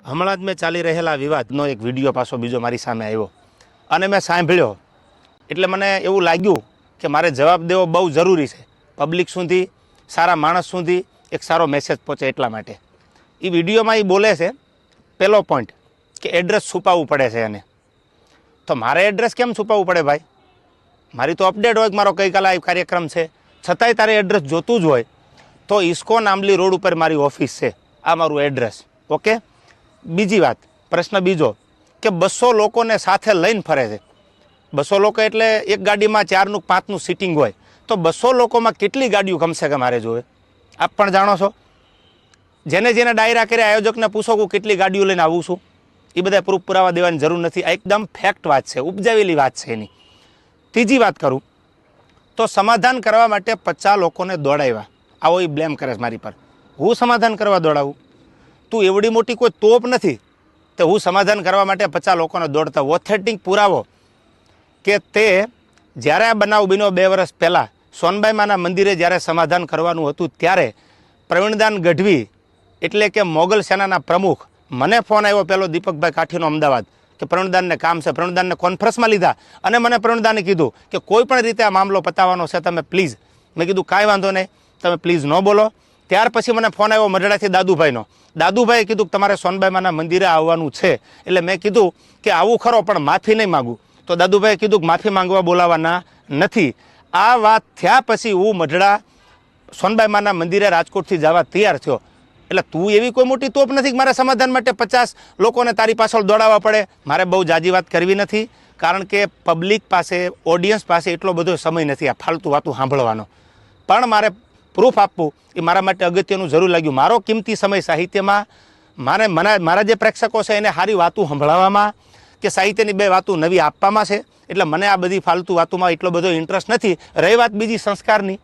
હમણાં જ મેં ચાલી રહેલા વિવાદનો એક વિડીયો પાછો બીજો મારી સામે આવ્યો અને મેં સાંભળ્યો એટલે મને એવું લાગ્યું કે મારે જવાબ દેવો બહુ જરૂરી છે. પબ્લિક સુધી, સારા માણસ સુધી એક સારો મેસેજ પહોંચે એટલા માટે. એ વિડીયોમાં એ બોલે છે પહેલો પોઈન્ટ કે એડ્રેસ છુપાવવું પડે છે એને. તો મારે એડ્રેસ કેમ છુપાવવું પડે ભાઈ? મારી તો અપડેટ હોય કે મારો ગઈકાલે આ કાર્યક્રમ છે, છતાંય તારે એડ્રેસ જોતું જ હોય તો ઇસ્કોન આંબલી રોડ ઉપર મારી ઓફિસ છે, આ મારું એડ્રેસ. ઓકે. બીજી વાત, પ્રશ્ન બીજો કે 200 લોકોને સાથે લઈને ફરે છે. 200 લોકો એટલે એક ગાડીમાં 4નું 5નું સીટિંગ હોય તો 200 લોકોમાં કેટલી ગાડીઓ કમસે કમ મારે જોવે? આપ પણ જાણો છો. જેને ડાયરા કર્યા આયોજકને પૂછો કે કેટલી ગાડીઓ લઈને આવું છું, એ બધા પ્રૂફ પુરાવા દેવાની જરૂર નથી. આ એકદમ ફેક્ટ વાત છે, ઉપજાવેલી વાત છે એની. ત્રીજી વાત કરું તો સમાધાન કરવા માટે 50 લોકોને દોડાવ્યા. આવો એ બ્લેમ કરે છે મારી પર. હું સમાધાન કરવા દોડાવું? તું એવડી મોટી કોઈ તોપ નથી તો હું સમાધાન કરવા માટે 50 લોકોને દોડતા. ઓથેન્ટિક પુરાવો કે તે જ્યારે આ બનાવ બન્યો 2 વર્ષ પહેલાં સોનબાઈ માના મંદિરે જ્યારે સમાધાન કરવાનું હતું ત્યારે પ્રવીણદાન ગઢવી એટલે કે મોગલ સેનાના પ્રમુખ, મને ફોન આવ્યો પહેલો દીપકભાઈ કાઠીનો અમદાવાદ કે પ્રવીણદાનને કામ છે. પ્રવીણદાનને કોન્ફરન્સમાં લીધા અને મને પ્રવીણદાને કીધું કે કોઈ પણ રીતે આ મામલો પતાવવાનો છે, તમે પ્લીઝ. મેં કીધું કાંઈ વાંધો નહીં, તમે પ્લીઝ ન બોલો. ત્યાર પછી મને ફોન આવ્યો મઢડાથી દાદુભાઈનો. દાદુભાઈએ કીધું કે તમારે સોનબાઈમાના મંદિરે આવવાનું છે. એટલે મેં કીધું કે આવું ખરો પણ માફી નહીં માગું. તો દાદુભાઈએ કીધું કે માફી માંગવા બોલાવવાના નથી. આ વાત થયા પછી હું મઢડા સોનબાઈમાના મંદિરે રાજકોટથી જવા તૈયાર થયો. એટલે તું એવી કોઈ મોટી તોપ નથી કે મારે સમાધાન માટે 50 લોકોને તારી પાછળ દોડાવવા પડે. મારે બહુ જાજી વાત કરવી નથી, કારણ કે પબ્લિક પાસે, ઓડિયન્સ પાસે એટલો બધો સમય નથી આ ફાલતુ વાતું સાંભળવાનો. પણ મારે પ્રૂફ આપવું એ મારા માટે અગત્યનું જરૂર લાગ્યું. મારો કિંમતી સમય સાહિત્યમાં મારા જે પ્રેક્ષકો છે એને સારી વાતું સંભળાવવામાં કે સાહિત્યની 2 વાતું નવી આપવામાં છે. એટલે મને આ બધી ફાલતુ વાતોમાં એટલો બધો ઇન્ટરેસ્ટ નથી. રહી વાત બીજી સંસ્કારની,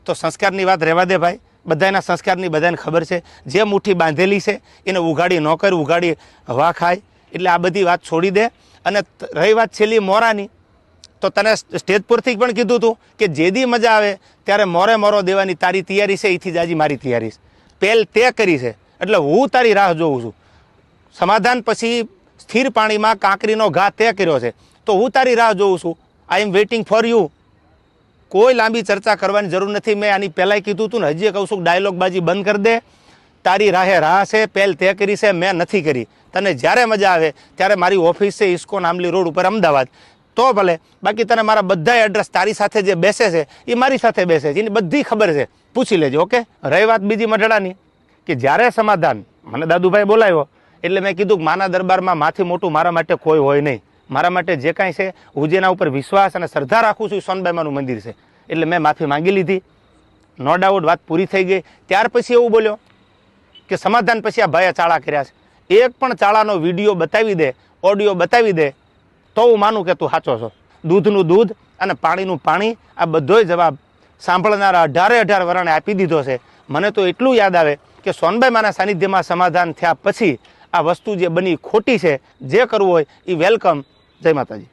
તો સંસ્કારની વાત રહેવા દે ભાઈ. બધાના સંસ્કારની બધાને ખબર છે. જે મુઠ્ઠી બાંધેલી છે એને ઉઘાડી ન કર, ઉઘાડી હવા ખાય. એટલે આ બધી વાત છોડી દે. અને રહી વાત છેલ્લી મોરાની, તો તને સ્ટેજ પરથી પણ કીધું હતું કે જેદી મજા આવે ત્યારે મોરો દેવાની તારી તૈયારી છે, એથી જ આજે મારી તૈયારી છે. પહેલ તે કરી છે એટલે હું તારી રાહ જોઉં છું. સમાધાન પછી સ્થિર પાણીમાં કાંકરીનો ઘા તે કર્યો છે તો હું તારી રાહ જોઉં છું. આઈ એમ વેઇટિંગ ફોર યુ. કોઈ લાંબી ચર્ચા કરવાની જરૂર નથી. મેં આની પહેલાંય કીધું હતું ને, હજી કહું છું, ડાયલોગબાજી બંધ કરી દે. તારી રાહે રાહ છે, પહેલ તે કરી છે, મેં નથી કરી. તને જ્યારે મજા આવે ત્યારે મારી ઓફિસ છે ઇસ્કોન આંબલી રોડ ઉપર અમદાવાદ, તો ભલે. બાકી તને મારા બધા એડ્રેસ તારી સાથે જે બેસે છે એ મારી સાથે બેસે છે, એની બધી ખબર છે, પૂછી લેજો. ઓકે. રહી વાત બીજી મઢડાની કે જ્યારે સમાધાન મને દાદુભાઈ બોલાવ્યો એટલે મેં કીધું કે માના દરબારમાં માથી મોટું મારા માટે કોઈ હોય નહીં. મારા માટે જે કાંઈ છે, હું જેના ઉપર વિશ્વાસ અને શ્રદ્ધા રાખું છું એ સોનબાઈમાનું મંદિર છે. એટલે મેં માફી માંગી લીધી. નો ડાઉટ વાત પૂરી થઈ ગઈ. ત્યાર પછી એવું બોલ્યો કે સમાધાન પછી આ ભાઈએ ચાળા કર્યા છે. એક પણ ચાળાનો વિડીયો બતાવી દે, ઓડિયો બતાવી દે તો હું માનું કે તું સાચો છો. દૂધનું દૂધ અને પાણીનું પાણી, આ બધોય જવાબ સાંભળનારા 18 વરાણે આપી દીધો છે. મને તો એટલું યાદ આવે કે સોનબાઈમાના સાનિધ્યમાં સમાધાન થયા પછી આ વસ્તુ જે બની ખોટી છે. જે કરવું હોય એ વેલકમ. જય માતાજી.